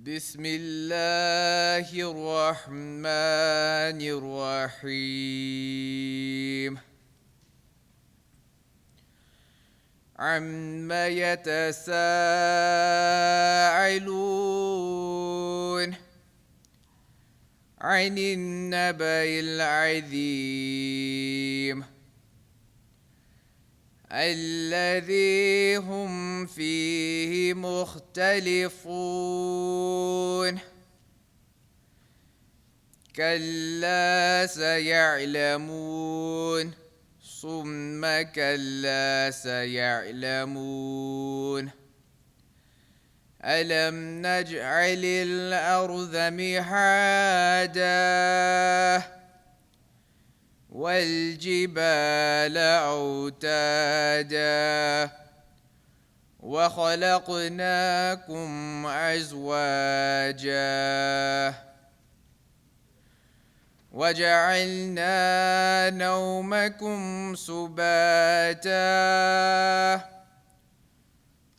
بسم الله الرحمن الرحيم. عم يتساءلون عن النبأ العظيم الذي هم فيه مختلفون. كلا سيعلمون ثم كلا سيعلمون. ألم نجعل الأرض مهادا والجبال أوتادا وخلقناكم أزواجا وجعلنا نومكم سباتا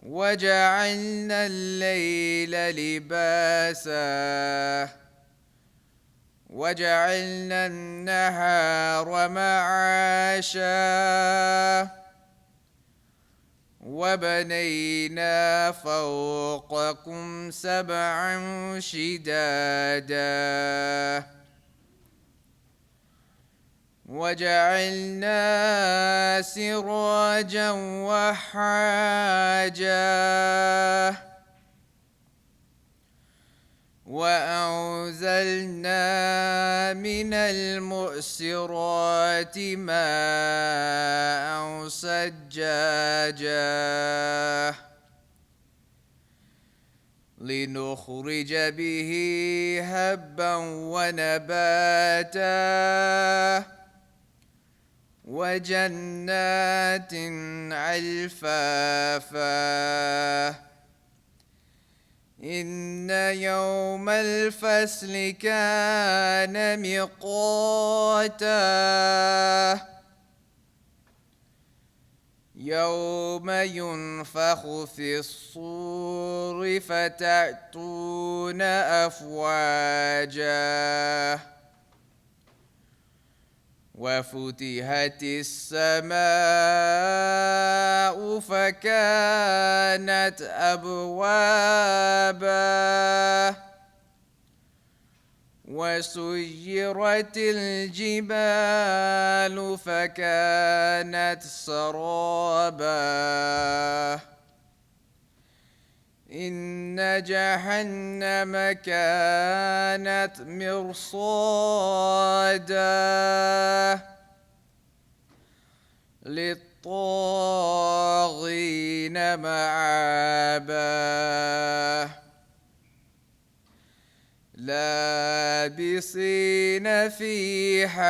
وجعلنا الليل لباسا وجعلنا النهار معاشا وبنينا فوقكم سبعا شدادا وجعلنا سراجا وحاجا وأنزلنا من المؤسرات ماء ثجاجا لنخرج به حبا ونباتا وجنات ألفافا. إن يوم الفصل كان ميقاتا يوم ينفخ في الصور فتأتون أفواجا وفتحت السماء فكانت أبوابا وسيرت الجبال فكانت سرابا. إن جهنم كانت مرصادا للطاغين مآبا لابسين فيها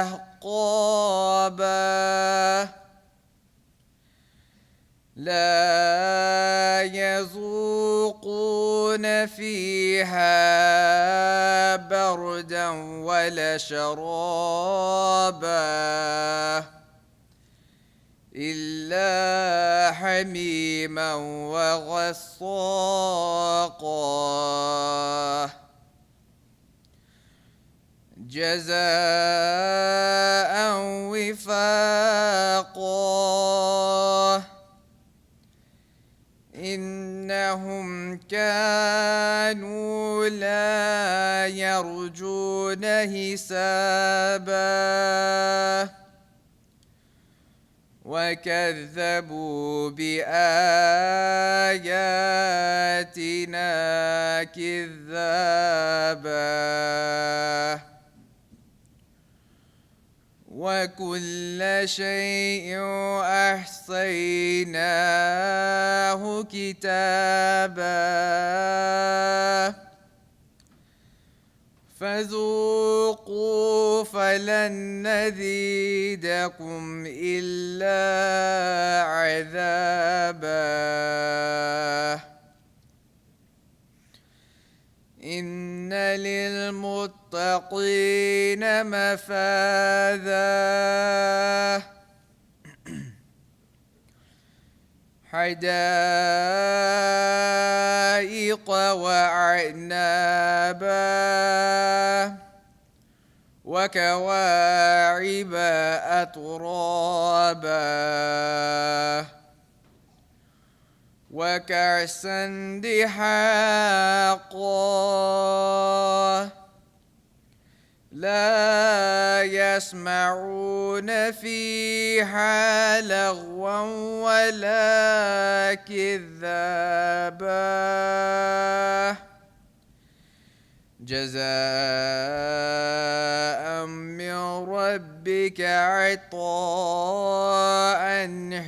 أحقابا لا يذوقون فيها بردا ولا شرابا إلا حميما وغساقا جزاء وفاقا. إنهم كانوا لا يرجون حسابا وكذبوا بآياتنا كذابا وكل شيء أحصيناه كتابا فذوقوا فلن نزيدكم إلا عذابا. إن للمتقين مفازا حدائق وأعنابا وكواعب أترابا وكأسا دحاقا لا يسمعون فيها لغوا ولا كذابا جزاء من ربك عطاء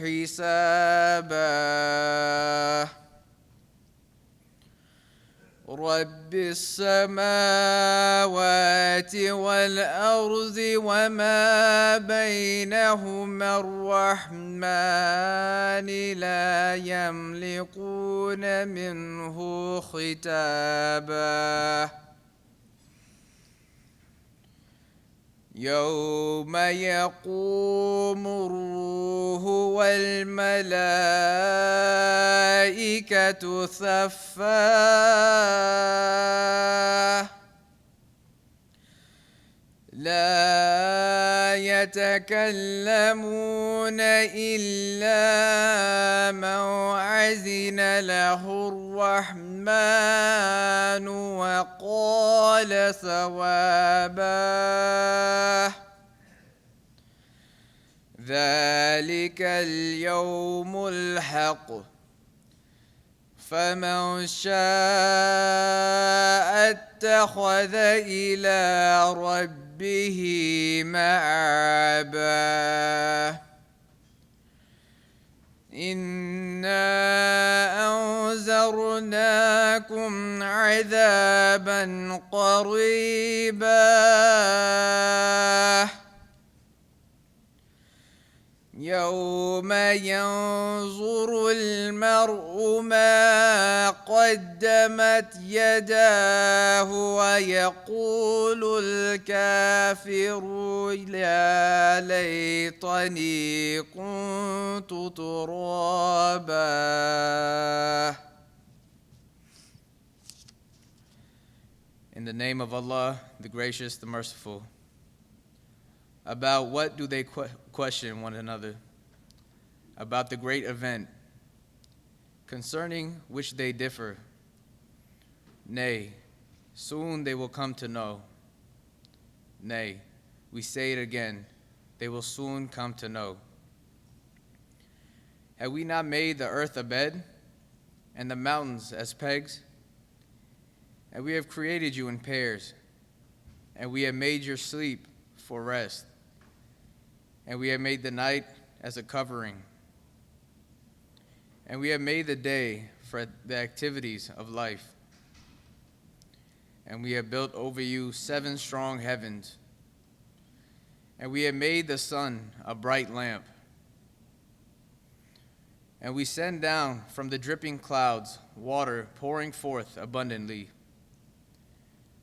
حسابا رب السماوات والأرض وما بينهما الرحمن لا يملكون منه خطابا يوم يقوم الروح والملائكة صفا لا يتكلمون إلا من أذن له الرحمن وقال صوابا ذلك اليوم الحق فمن شاء اتخذ إلى ربه مآبا إنا أنذرناكم عذابا قريبا يوم ينظر المرء ما قدمت يداه ويقول الكافر يا ليتني كنت ترابا. In the name of Allah, the Gracious, the Merciful. About what do they question one another? About the great event, concerning which they differ. Nay, soon they will come to know. Nay, we say it again, they will soon come to know. Have we not made the earth a bed, and the mountains as pegs? And we have created you in pairs, and we have made your sleep for rest, and we have made the night as a covering, and we have made the day for the activities of life, and we have built over you 7 strong heavens, and we have made the sun a bright lamp, and we send down from the dripping clouds water pouring forth abundantly,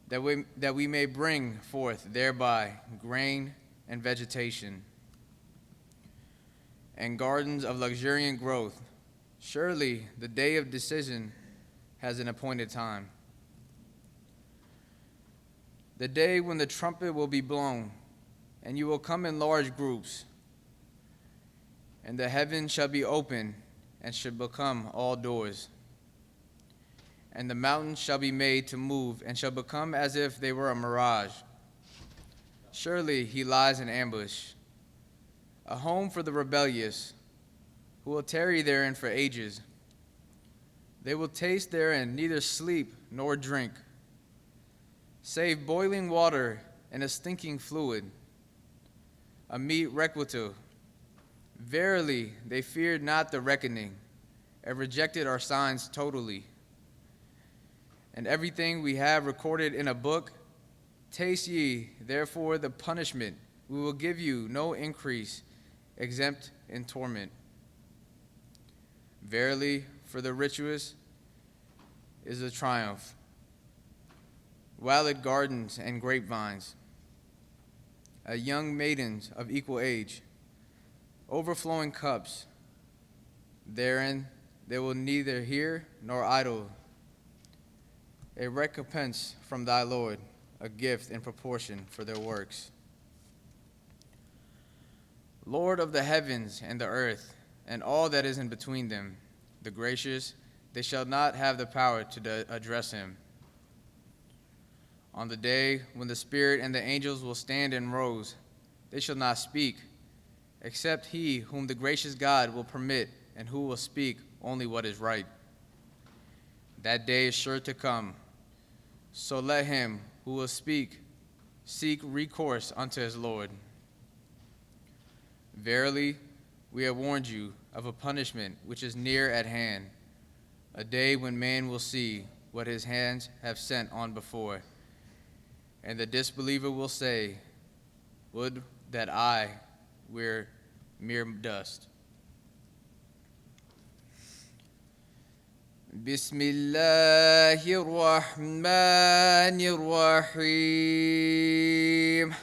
that we may bring forth thereby grain and vegetation, and gardens of luxuriant growth. Surely the day of decision has an appointed time. The day when the trumpet will be blown, and you will come in large groups, and the heaven shall be open and shall become all doors. And the mountains shall be made to move and shall become as if they were a mirage. Surely he lies in ambush, a home for the rebellious, who will tarry therein for ages. They will taste therein neither sleep nor drink, save boiling water and a stinking fluid, a meat requite. Verily, they feared not the reckoning, and rejected our signs totally. And everything we have recorded in a book, taste ye therefore the punishment. We will give you no increase, exempt in torment. Verily, for the virtuous is a triumph, wild gardens and grapevines, young maidens of equal age, overflowing cups, Therein they will neither hear nor idle. A recompense from thy Lord, a gift in proportion for their works. Lord of the heavens and the earth, and all that is in between them, the gracious, they shall not have the power to address him. On the day when the Spirit and the angels will stand in rows, they shall not speak, except he whom the gracious God will permit, and who will speak only what is right. That day is sure to come, so let him who will speak seek recourse unto his Lord. Verily, we have warned you of a punishment which is near at hand, a day when man will see what his hands have sent on before, and the disbeliever will say, would that I were mere dust. Bismillahir Rahmanir Rahim.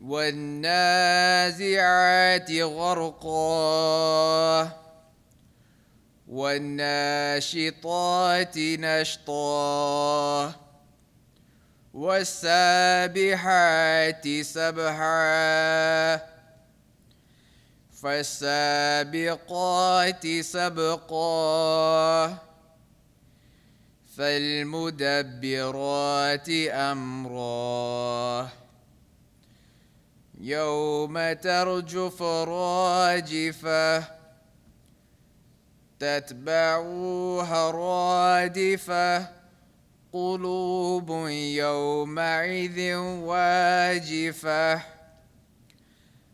وَالنَّازِعَاتِ غَرْقًا وَالنَّاشِطَاتِ نَشْطًا وَالسَّابِحَاتِ سَبْحًا فَالسَّابِقَاتِ سَبْقًا فَالْمُدَبِّرَاتِ أَمْرًا يوم ترجف راجفة تتبعها رادفة قلوب يومئذ واجفة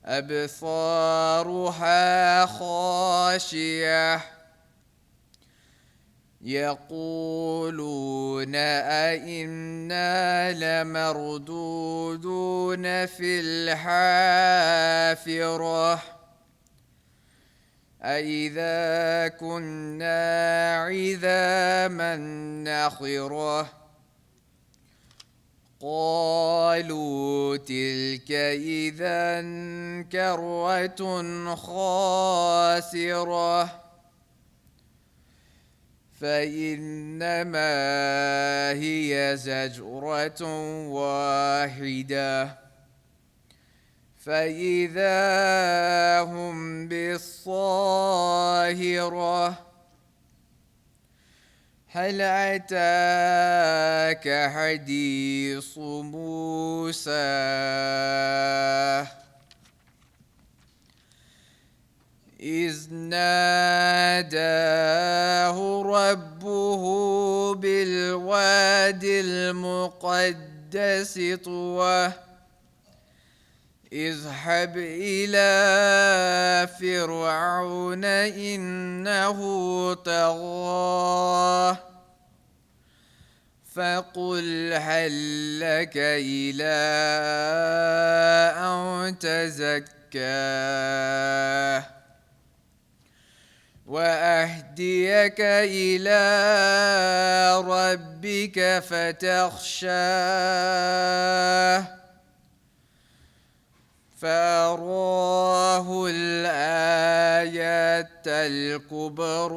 أبصارها خاشية يقولون أئنا لمردودون في الحافرة أئذا كنا عظاما نخرة قالوا تلك إذا كرة خاسرة فإنما هي زجرة واحدة فإذا هم بالصاهرة هل أتاك حديث موسى إذ ناداه ربه بالواد المقدس طوى اذهب إلى فرعون إنه طغى فقل هل لك إلى أن تزكى وأهديك إلى ربك فتخشاه فأراه الآية الكبرى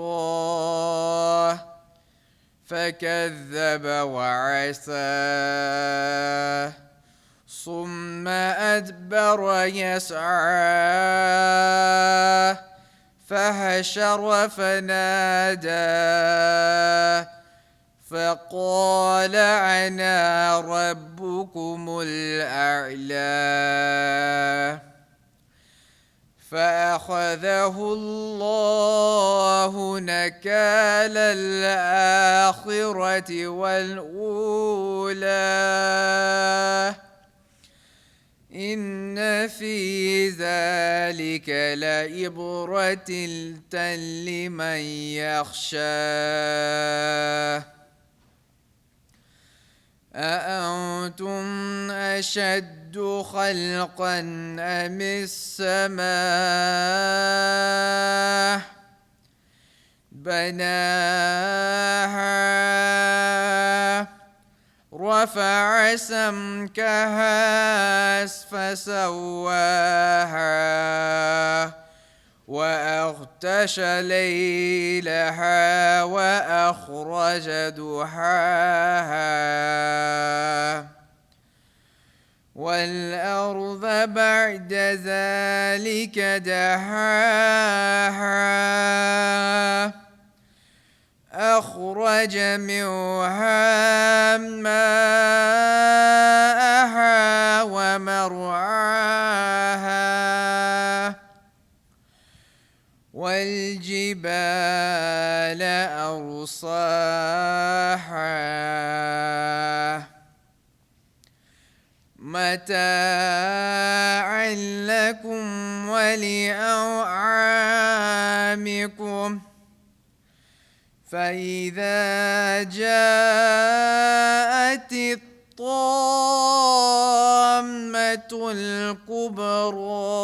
فكذب وعصى ثم أدبر يسعى فحشر فنادى فقال أنا ربكم الأعلى فأخذه الله نكال الآخرة والأولى إن في ذلك لعبرة لمن يخشى أأنتم أشد خلقا أم السماء بناها رفع سمكها فسواها وأغطش ليلها وأخرج ضحاها والأرض بعد ذلك دحاها أخرج منها ماءها ومرعاها والجبال أرصاها متاعا لكم ولأنعامكم فإذا جاءت الطامة الكبرى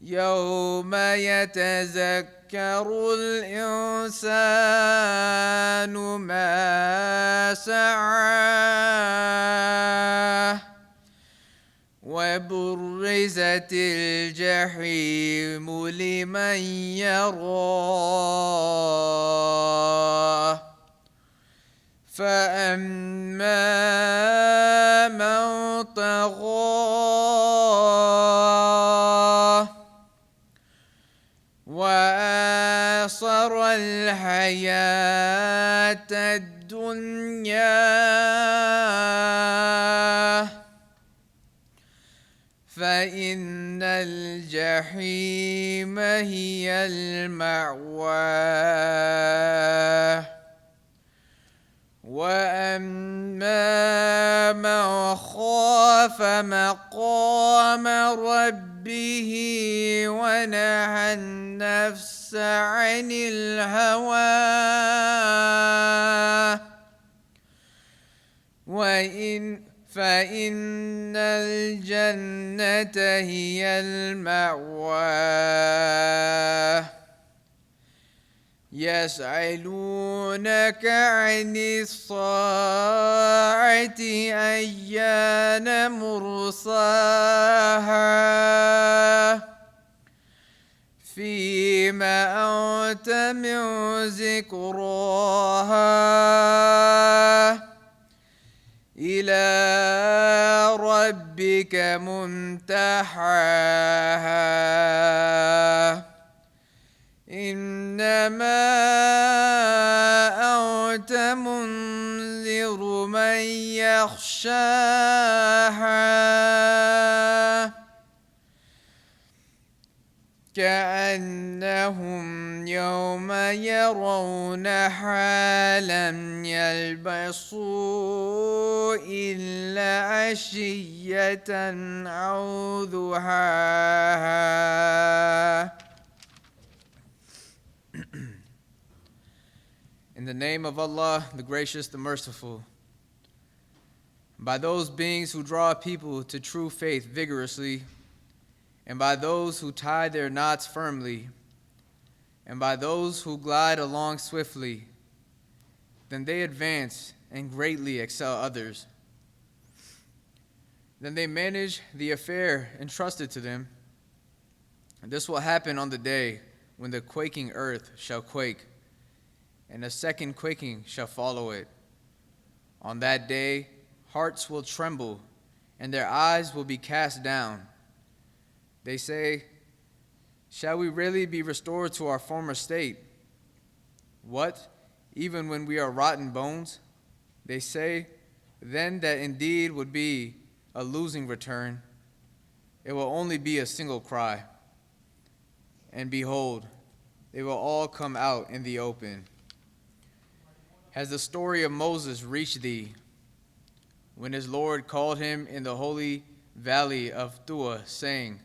يوم يتذكر الإنسان ما سعى وبرزت الجحيم لمن يراه فأما من طغى وآثر الحياة الدنيا فإن الجحيم هي المأوى وأما من خاف مقام ربه ونهى النفس عن الهوى فإن الجنة هي المأوى يسألونك عن الساعة أيان مرساها فيما أنت من ذكراها إلى ربك منتهاها إنما أنت منذر من يخشاها كأنهم يوم يرونها لم يلبثوا إلا عشية أو ضحاها. In the name of Allah, the Gracious, the Merciful. By those beings who draw people to true faith vigorously, and by those who tie their knots firmly, and by those who glide along swiftly, then they advance and greatly excel others. Then they manage the affair entrusted to them. And this will happen on the day when the quaking earth shall quake, and a second quaking shall follow it. On that day, hearts will tremble, and their eyes will be cast down. They say, shall we really be restored to our former state? What, even when we are rotten bones? They say, then that indeed would be a losing return. It will only be a single cry. And behold, they will all come out in the open. Has the story of Moses reached thee, when his Lord called him in the holy valley of Durs, saying,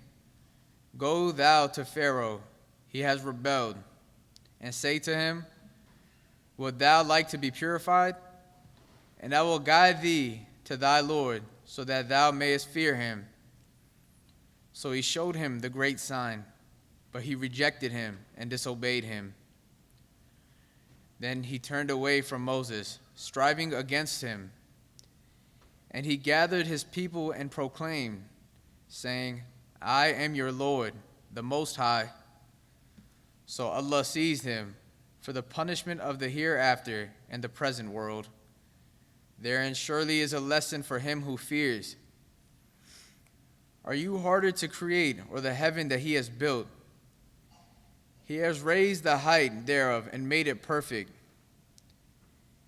Go thou to Pharaoh, he has rebelled, and say to him, Would thou like to be purified? And I will guide thee to thy Lord, so that thou mayest fear him. So he showed him the great sign, but he rejected him and disobeyed him. Then he turned away from Moses, striving against him. And he gathered his people and proclaimed, saying, I am your Lord, the Most High. So Allah seized him for the punishment of the hereafter and the present world. Therein surely is a lesson for him who fears. Are you harder to create, or the heaven that he has built? He has raised the height thereof and made it perfect.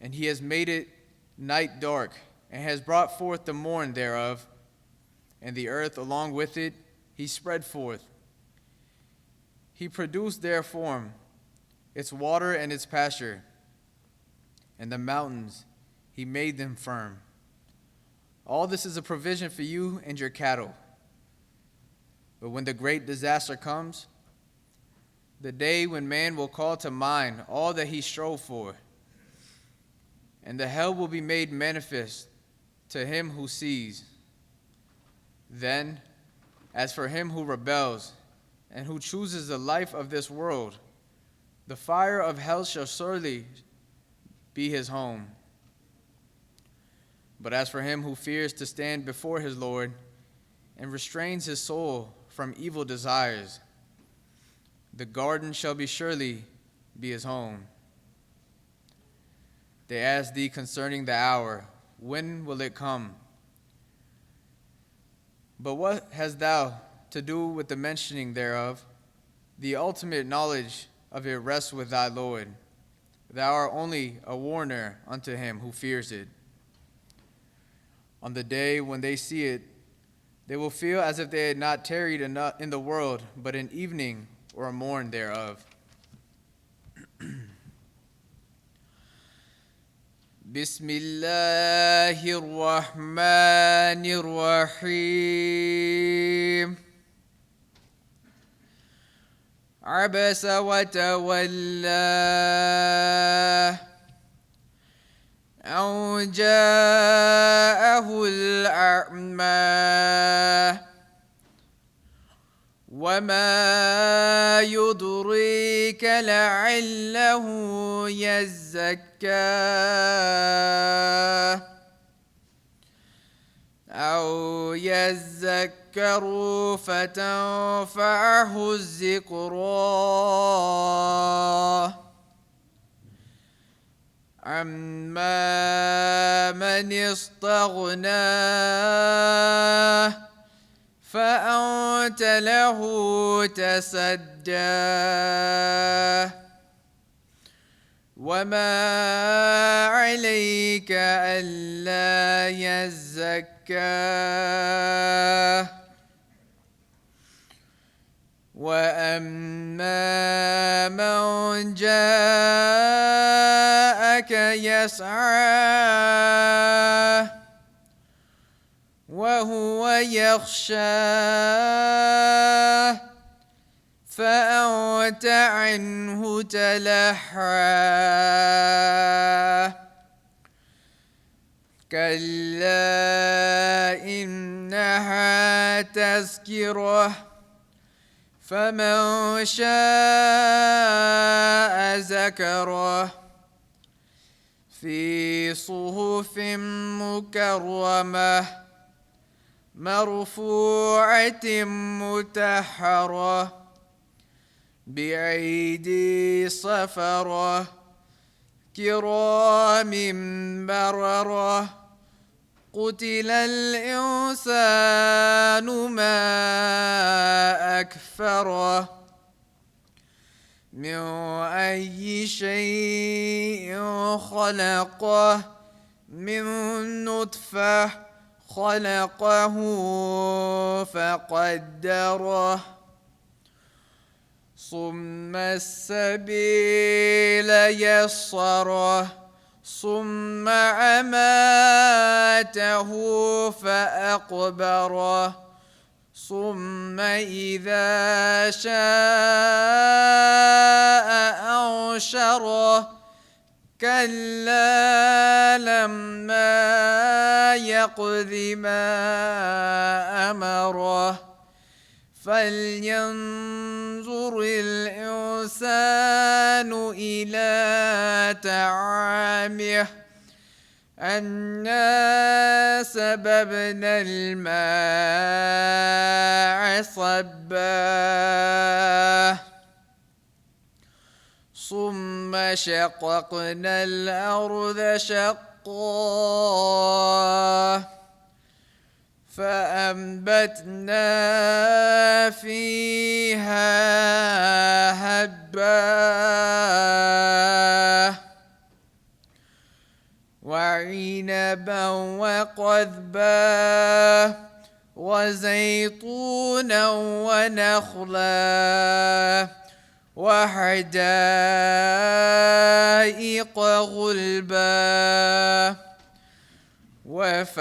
And he has made it night dark, and has brought forth the morn thereof, and the earth along with it he spread forth. He produced their form, its water and its pasture, and the mountains he made them firm. All this is a provision for you and your cattle. But when the great disaster comes, the day when man will call to mind all that he strove for, and the hell will be made manifest to him who sees, then, as for him who rebels and who chooses the life of this world, the fire of hell shall surely be his home. But as for him who fears to stand before his Lord and restrains his soul from evil desires, the garden shall be surely be his home. They ask thee concerning the hour, when will it come? But what hast thou to do with the mentioning thereof? The ultimate knowledge of it rests with thy Lord. Thou art only a warner unto him who fears it. On the day when they see it, they will feel as if they had not tarried in the world, but an evening or a morn thereof. بسم الله الرحمن الرحيم عبس وتولى أن جاءه الأعمى وما يدريك لعله يزكى أو يذكر فتنفعه الذكرى أما من استغنى فأنت له تسدى وما عليك ألا يزكى وأما من جاءك يسعى وهو يخشى فأنت عنه تلهى كلا إنها تذكرة فمن شاء ذكره في صحف مكرمة مرفوعة مطهرة بأيدي سفرة كرام بررة قتل الإنسان ما أكفره من أي شيء خلقه من نطفة خلقه فقدره ثم السبيل يسره ثم أماته فأقبره ثم إذا شاء أنشره كلا لما يقض ما أمره فلينظر الإنسان إلى طعامه أنا سببنا الماء صبا ثم شققنا الأرض شقا فأنبتنا فيها هبا وعنبا وقضبا وزيتونا ونخلا وحدائق غلبا وفاكهة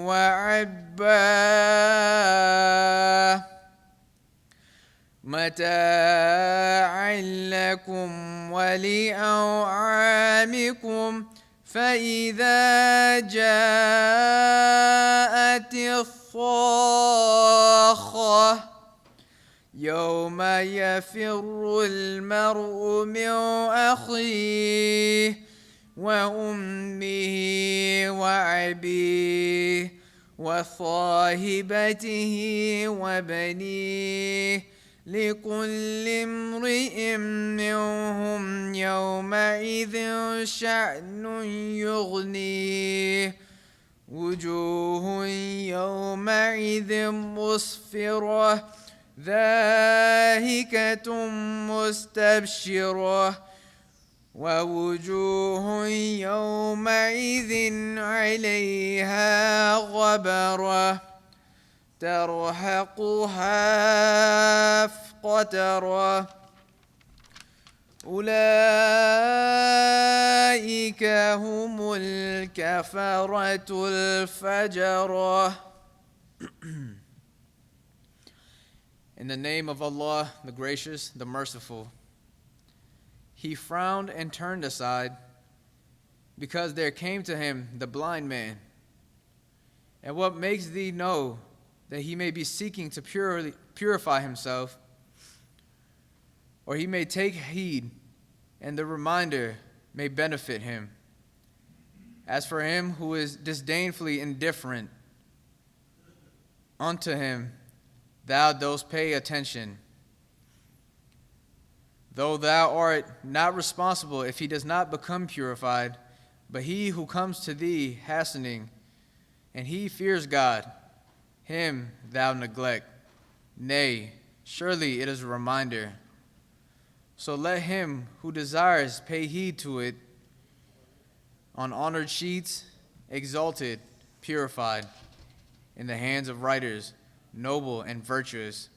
وعبا متاعا لكم ولأنعامكم فإذا جاءت الصاخة يوم يفر المرء من أخيه وأمه وأبيه وصاحبته وبنيه لكل امرئ منهم يومئذ شأن يغنيه وجوه يومئذ مسفرة ضاحكة مستبشرة ووجوه يومئذ عليها غبرة ترهقها قترة أولئك هم الكفرة الفجرة. In the name of Allah, the Gracious, the Merciful. He frowned and turned aside because there came to him the blind man. And what makes thee know that he may be seeking to purify himself, or he may take heed, and the reminder may benefit him. As for him who is disdainfully indifferent unto him, thou dost pay attention, though thou art not responsible if he does not become purified, but he who comes to thee hastening, and he fears God, him thou neglect. Nay, surely it is a reminder. So let him who desires pay heed to it, on honored sheets, exalted, purified, in the hands of writers, noble and virtuous.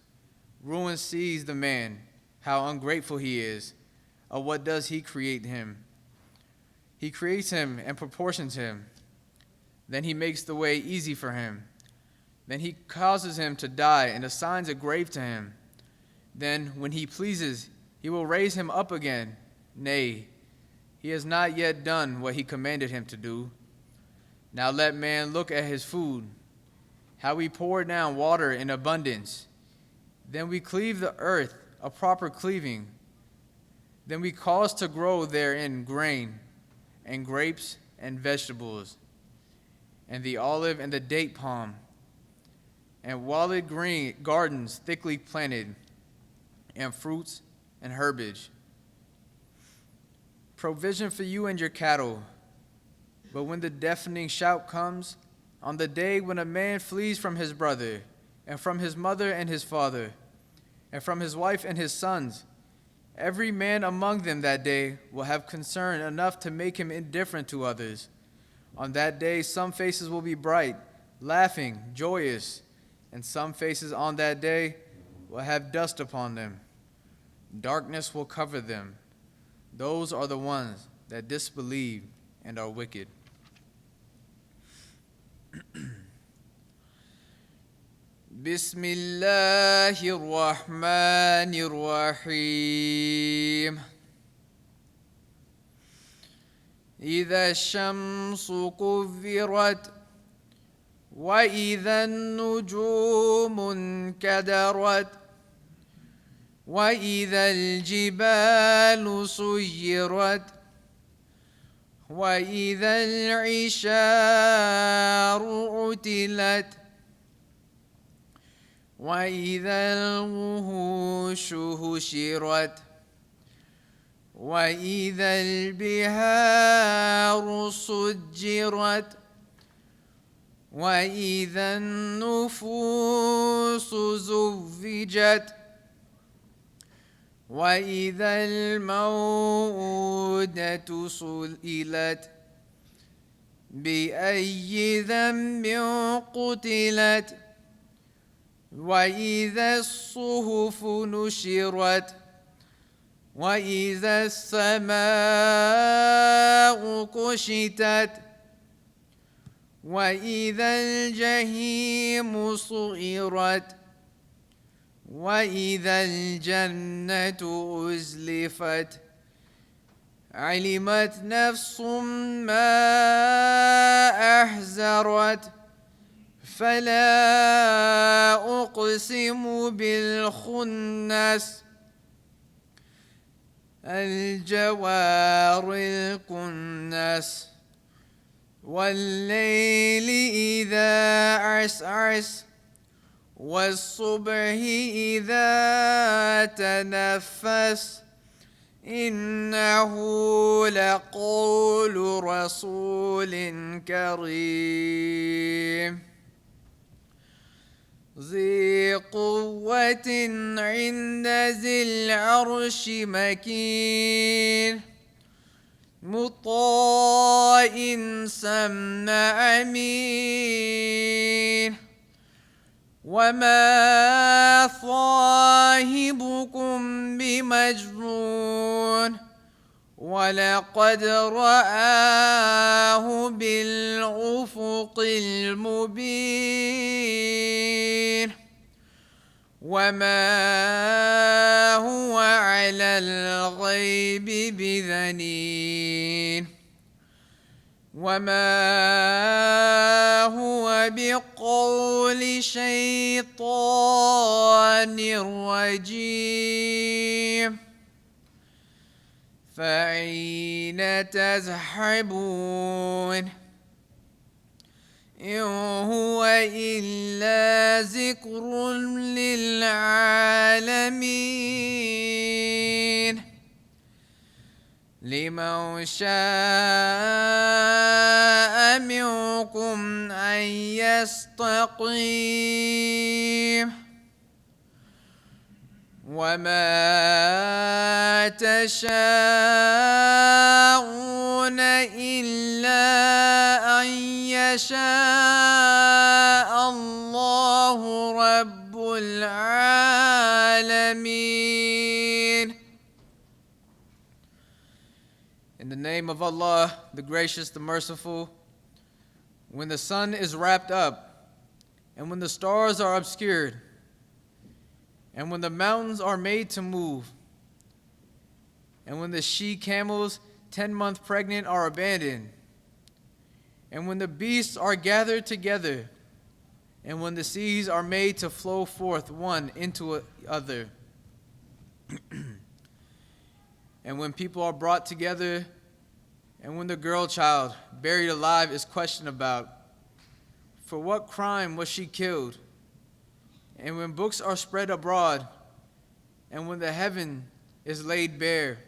Ruin sees the man, how ungrateful he is. Of what does he create him? He creates him and proportions him. Then he makes the way easy for him. Then he causes him to die and assigns a grave to him. Then, when he pleases, he will raise him up again. Nay, he has not yet done what he commanded him to do. Now let man look at his food, how we pour down water in abundance. Then we cleave the earth a proper cleaving. Then we cause to grow therein grain, and grapes and vegetables, and the olive and the date palm, and walled green gardens thickly planted, and fruits and herbage. Provision for you and your cattle. But when the deafening shout comes, on the day when a man flees from his brother, and from his mother and his father, and from his wife and his sons, every man among them that day will have concern enough to make him indifferent to others. On that day some faces will be bright, laughing, joyous, and some faces on that day will have dust upon them. Darkness will cover them. Those are the ones that disbelieve and are wicked. بسم الله الرحمن الرحيم إذا الشمس كورت وإذا النجوم انكدرت وإذا الجبال سيرت وإذا العشار عطلت وإذا الوحوش هشرت وإذا البحار سجرت وإذا النفوس زوجت وإذا الموءودة سئلت بأي ذنب قتلت وإذا الصحف نشرت وإذا السماء كشطت وإذا الجحيم سعرت وإذا الجنة أزلفت علمت نفس ما أحذرت فلا أقسم بالخنس الجوار الكنس والليل إذا عسعس والصبح إذا تنفس إنه لقول رسول كريم ذي قوة عند ذي العرش مكين مطاع ثم أمين وما صاحبكم بمجنون ولقد رآه بالأفق المبين وما هو على الغيب بضنين وما هو بقول شيطان رجيم فأين تذهبون إن هو إلا ذكر للعالمين لمن شاء منكم أن يستقيم وما تشاءون إلا أن يشاء الله رب العالمين. In the name of Allah, the gracious, the merciful, when the sun is wrapped up, and when the stars are obscured, and when the mountains are made to move, and when the she-camels 10-month pregnant are abandoned, and when the beasts are gathered together, and when the seas are made to flow forth one into other, and when people are brought together, and when the girl child buried alive is questioned about, for what crime was she killed? And when books are spread abroad, and when the heaven is laid bare,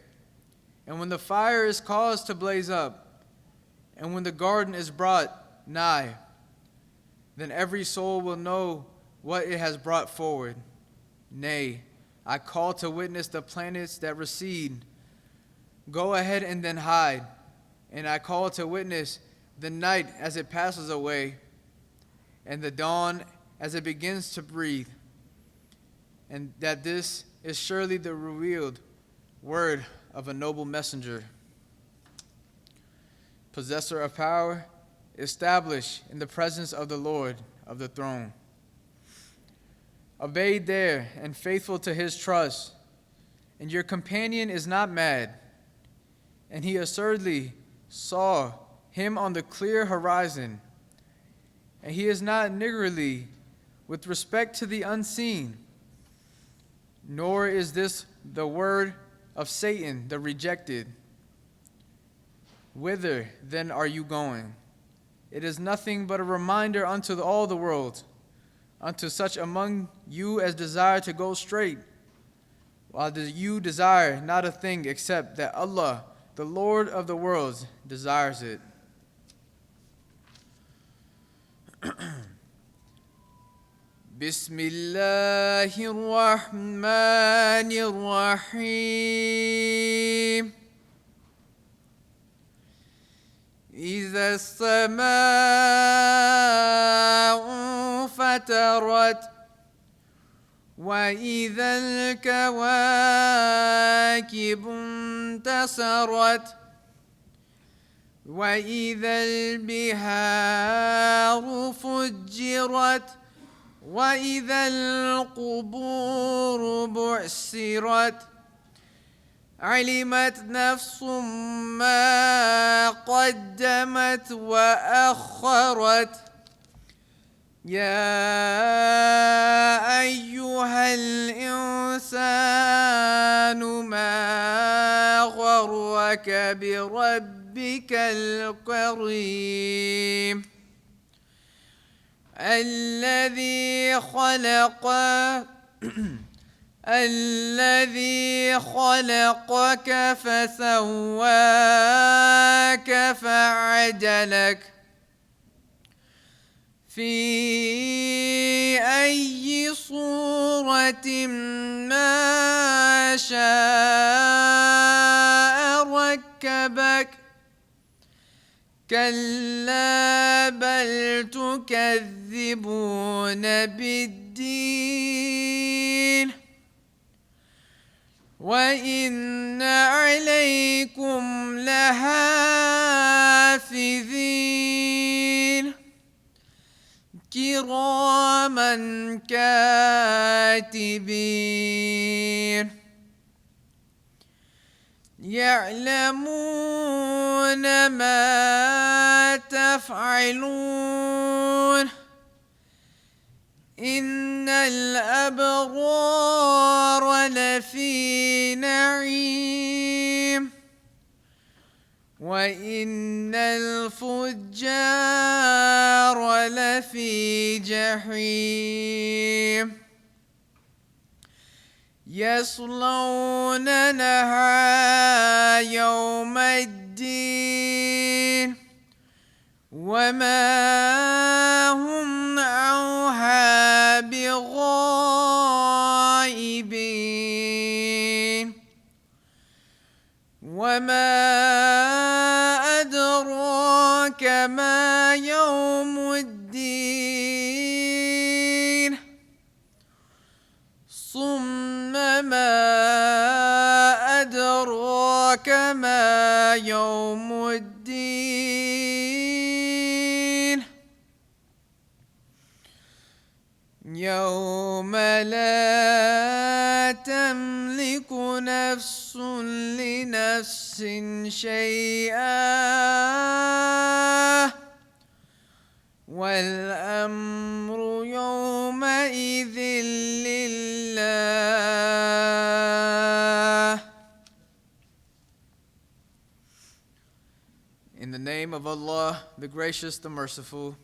and when the fire is caused to blaze up, and when the garden is brought nigh, then every soul will know what it has brought forward. Nay, I call to witness the planets that recede. Go ahead and then hide. And I call to witness the night as it passes away, and the dawn as it begins to breathe, and that this is surely the revealed word of a noble messenger, possessor of power, established in the presence of the Lord of the throne, obeyed there and faithful to his trust, and your companion is not mad, and he assuredly saw him on the clear horizon, and he is not niggardly with respect to the unseen, nor is this the word of Satan, the rejected. Whither then are you going? It is nothing but a reminder unto all the world, unto such among you as desire to go straight, while you desire not a thing except that Allah, the Lord of the worlds, desires it. Bismillahir Rahmanir Rahim. إذا السماء فطرت وإذا الكواكب انتصرت وإذا البحار فجرت وإذا القبور بعثرت علمت نفس ما قدمت وأخرت يا أيها الإنسان ما غرك بربك الكريم الذي خلقك فسواك فعدلك في أي صورة ما شاء ركبك كلا بل تكذبون بالدين وإن عليكم لحافظين كراما كاتبين يعلمون ما تفعلون إن الأبرار لفي نعيم وإن الفجار لفي جحيم يصلونها يوم الدين وما هم عنها بغائبين وما أدراك ما يوم الدين ثم ما أدراك ما يوم الدين يوم لا تملك نفس لنفس شيئا والأمر يومئذ لله. In the name of Allah, the Gracious, the Merciful.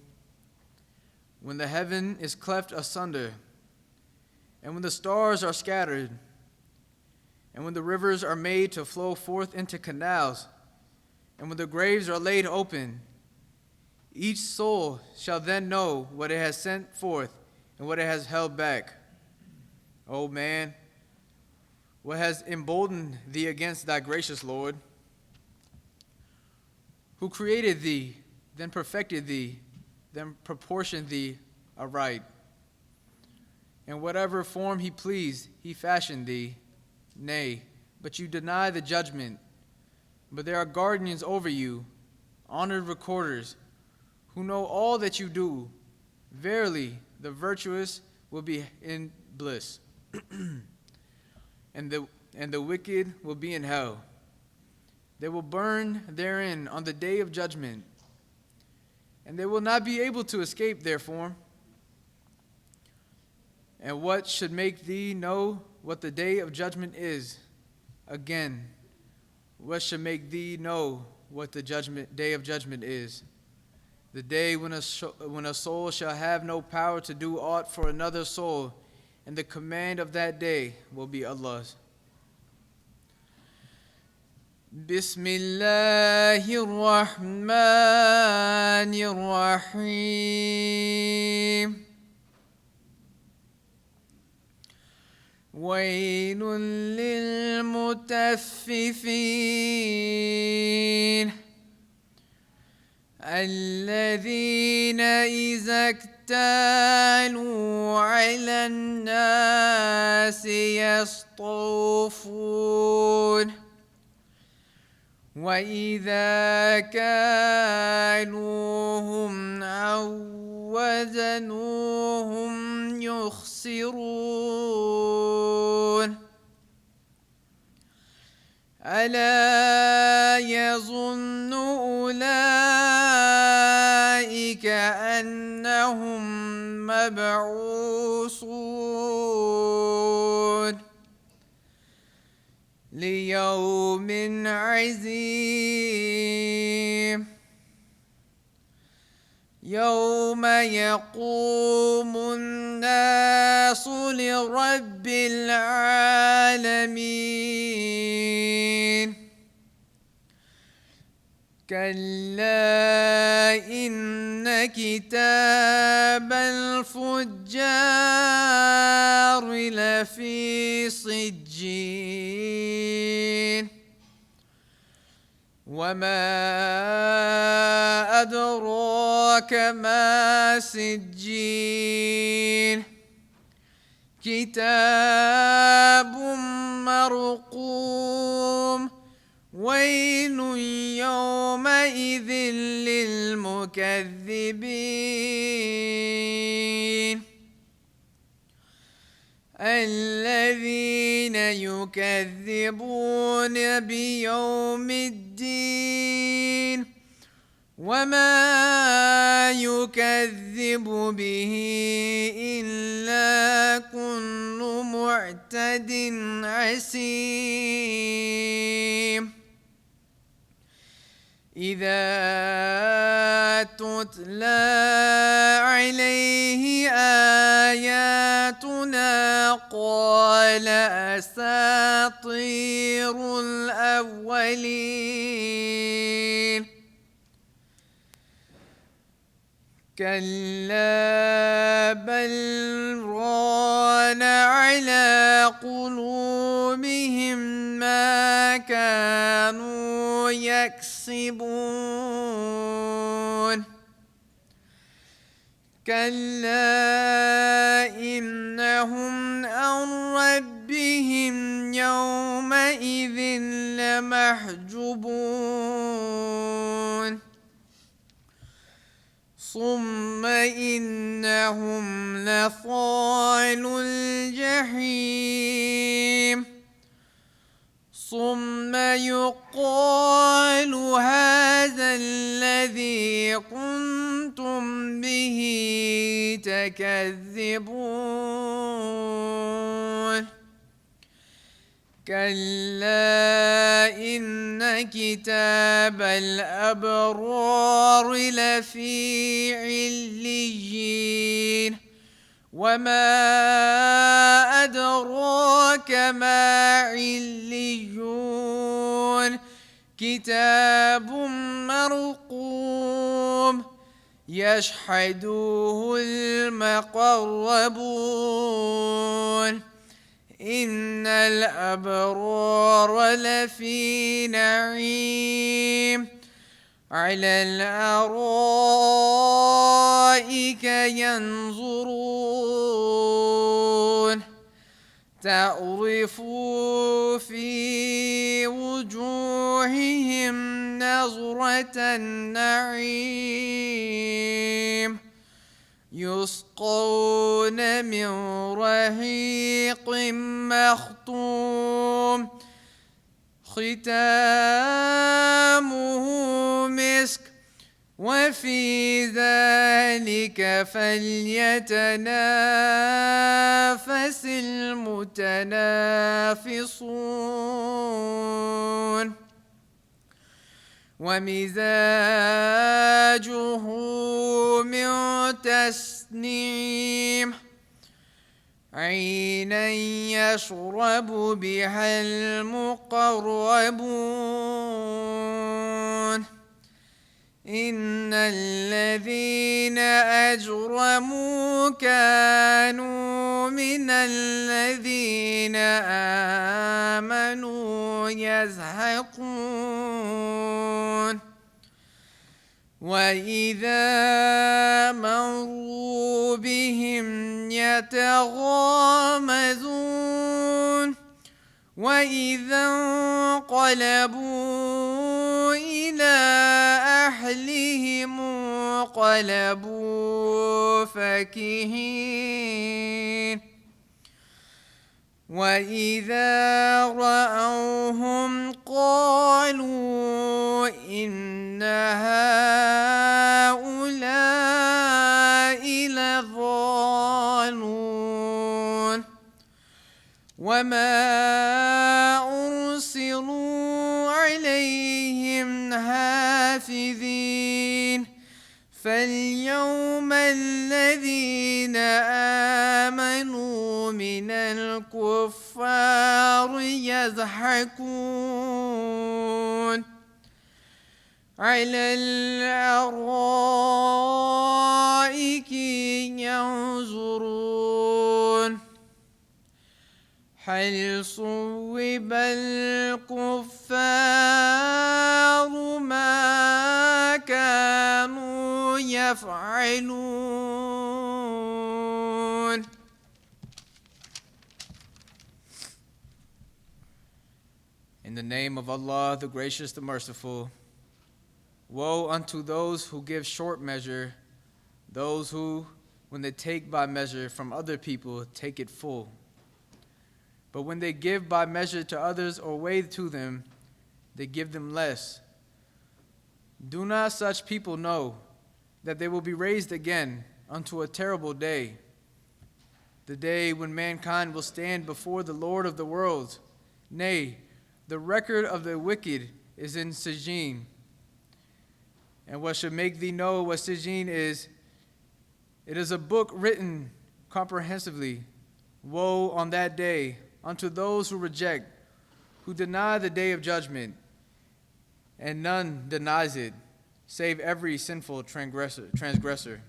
When the heaven is cleft asunder, and when the stars are scattered, and when the rivers are made to flow forth into canals, and when the graves are laid open, each soul shall then know what it has sent forth and what it has held back. O man, what has emboldened thee against thy gracious Lord? Who created thee, then perfected thee, then proportioned thee aright. In whatever form he pleased, he fashioned thee. Nay, but you deny the judgment. But there are guardians over you, honored recorders, who know all that you do. Verily, the virtuous will be in bliss, and the wicked will be in hell. They will burn therein on the day of judgment, and they will not be able to escape therefrom. And what should make thee know what the day of judgment is? Again, what should make thee know what the day of judgment is. The day when a soul shall have no power to do aught for another soul, and the command of that day will be Allah's. Bismillahir Rahmanir Rahim. ويل للمطففين الذين إذا اكتالوا على الناس يستوفون وإذا كالوهم أو وزنوهم يخسرون ألا يظن أولئك أنهم مبعوثون ليوم عظيم يوم يقوم الناس لرب العالمين كلا إن كتاب الفجار لفي سجين وما أدراك ما سجين كتاب مرقوم ويل يومئذ للمكذبين الذين يكذبون بيوم الدين وما يكذب به إلا كل معتد عسيم إذا تتلى عليه آياتنا قال أساطير الأولين كلا بل ران على قلوبهم ما كانوا يكسبون كلا إنهم عن ربهم يومئذ لمحجوبون ثم إنهم لصال الجحيم ثم يقال هذا الذي كنتم به تكذبون كلا إن كتاب الأبرار لفي عليين وما أدراك ما عليون كتاب مرقوم يشهده المقربون إن الأبرار لفي نعيم على الأرائك ينظرون تعرف في وجوههم نظرة النعيم يسقون من رحيق مختوم ختامه مسك وفي ذلك فليتنافس المتنافسون ومزاجه من تسنيم عينا يشرب بها المقربون إن الذين أجرموا كانوا من الذين آمنوا يزهقون وإذا مروا بهم يتغامزون وإذا انقلبوا إلى أهلهم انقلبوا فكهين وإذا رأوهم قالوا إن هؤلاء لضالون وما أرسلوا عليهم حافظين فاليوم الذين آمنوا من الكفار يضحكون على الأرائك ينظرون هل صوب الكفار ما كانوا يفعلون. In the name of Allah, the Gracious, the Merciful. Woe unto those who give short measure, those who, when they take by measure from other people, take it full. But when they give by measure to others or weigh to them, they give them less. Do not such people know that they will be raised again unto a terrible day, the day when mankind will stand before the Lord of the worlds? Nay, the record of the wicked is in Sijin. And what should make thee know what Sijin is, it is a book written comprehensively. Woe on that day unto those who reject, who deny the day of judgment, and none denies it, save every sinful transgressor,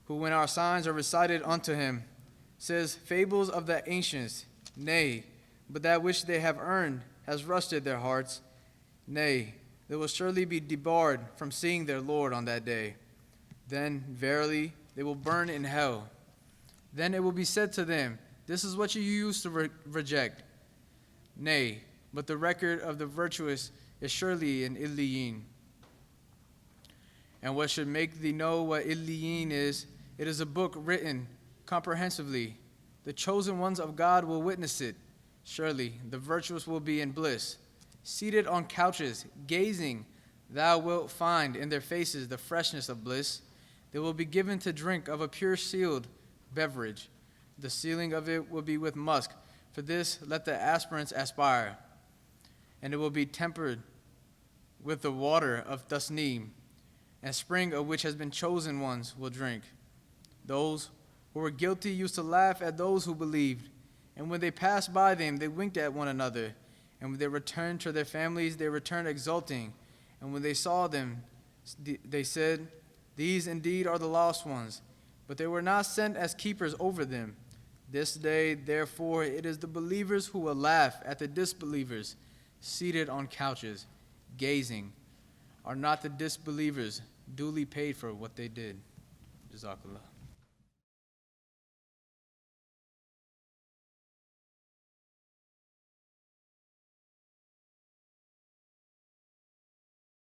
who when our signs are recited unto him, says fables of the ancients, nay, but that which they have earned has rusted their hearts. Nay, they will surely be debarred from seeing their Lord on that day. Then, verily, they will burn in hell. Then it will be said to them, this is what you used to reject. Nay, but the record of the virtuous is surely in Illiyin. And what should make thee know what Illiyin is, it is a book written comprehensively. The chosen ones of God will witness it. Surely the virtuous will be in bliss. Seated on couches, gazing, thou wilt find in their faces the freshness of bliss. They will be given to drink of a pure sealed beverage. The sealing of it will be with musk. For this let the aspirants aspire. And it will be tempered with the water of tasneem, and spring of which has been chosen ones will drink. Those who were guilty used to laugh at those who believed, and when they passed by them, they winked at one another. And when they returned to their families, they returned exulting. And when they saw them, they said, these indeed are the lost ones, but they were not sent as keepers over them. This day, therefore, it is the believers who will laugh at the disbelievers, seated on couches, gazing. Are not the disbelievers duly paid for what they did? Jazakallah.